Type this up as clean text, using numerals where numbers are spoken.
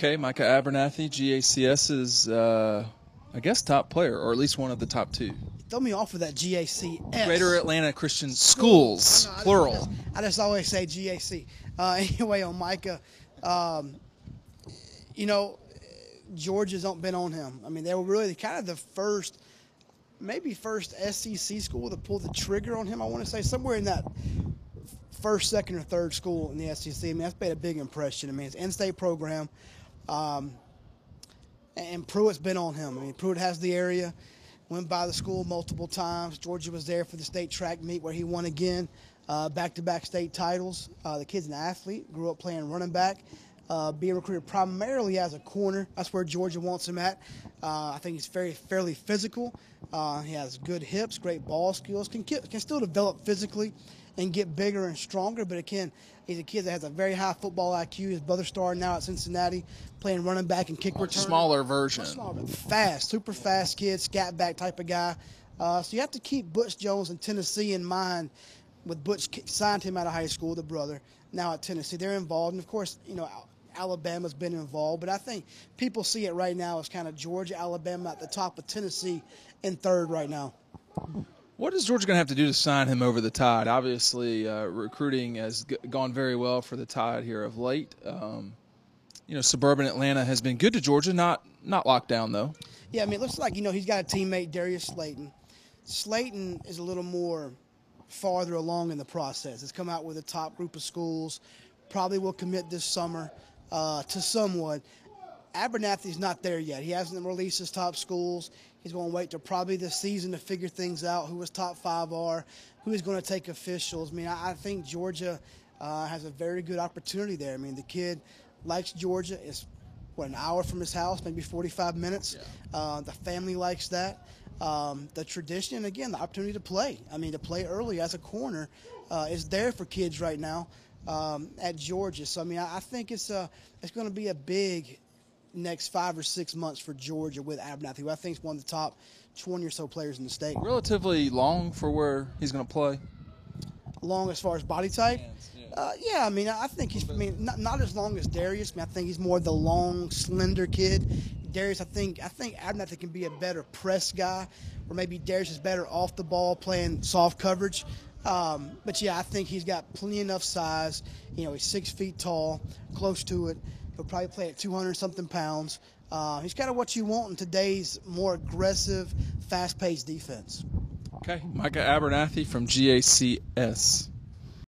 Okay, Micah Abernathy, GACS is, I guess, top player, or at least one of the top two. Throw me off with that GACS. Greater Atlanta Christian Schools, plural. I just always say GAC. Anyway, on Micah, you know, Georgia's been on him. I mean, they were really kind of the first, maybe first SEC school to pull the trigger on him. I want to say somewhere in that first, second, or third school in the SEC. I mean, that's made a big impression. I mean, it's an in-state program, and Pruitt's been on him. I mean, Pruitt has the area, went by the school multiple times. Georgia was there for the state track meet where he won again, back-to-back state titles. The kid's an athlete, grew up playing running back, being recruited primarily as a corner. That's where Georgia wants him at. I think he's fairly physical. He has good hips, great ball skills, can still develop physically and get bigger and stronger. But again, he's a kid that has a very high football IQ. His brother starring now at Cincinnati, playing running back and kick return. Smaller version. Smaller, but fast, super fast kid, scat back type of guy. So you have to keep Butch Jones in Tennessee in mind. With Butch signed him out of high school, the brother, now at Tennessee. They're involved. And, of course, you know, Alabama's been involved. But I think people see it right now as kind of Georgia, Alabama at the top of Tennessee in third right now. What is Georgia going to have to do to sign him over the Tide? Obviously, recruiting has gone very well for the Tide here of late. You know, suburban Atlanta has been good to Georgia, not locked down, though. Yeah, I mean, it looks like, you know, he's got a teammate, Darius Slayton. Slayton is a little more farther along in the process. It's come out with a top group of schools. Probably will commit this summer to someone. Abernathy's not there yet. He hasn't released his top schools. He's going to wait till probably this season to figure things out, who his top five are, who he's going to take officials. I mean, I think Georgia has a very good opportunity there. I mean, the kid likes Georgia. It's, an hour from his house, maybe 45 minutes. Yeah. The family likes that. The tradition, and again, the opportunity to play. I mean, to play early as a corner is there for kids right now at Georgia. So, I mean, I think it's going to be a big next 5 or 6 months for Georgia with Abernathy, who I think is one of the top 20 or so players in the state. Relatively long for where he's going to play? Long as far as body type? Yeah. Yeah, I mean, I think he's, not as long as Darius. I mean, I think he's more the long, slender kid. Darius, I think Abernathy can be a better press guy, or maybe Darius is better off the ball playing soft coverage. But yeah, I think he's got plenty enough size. You know, he's 6 feet tall, close to it. He'll probably play at 200-something pounds. He's kind of what you want in today's more aggressive, fast-paced defense. Okay, Micah Abernathy from GACS.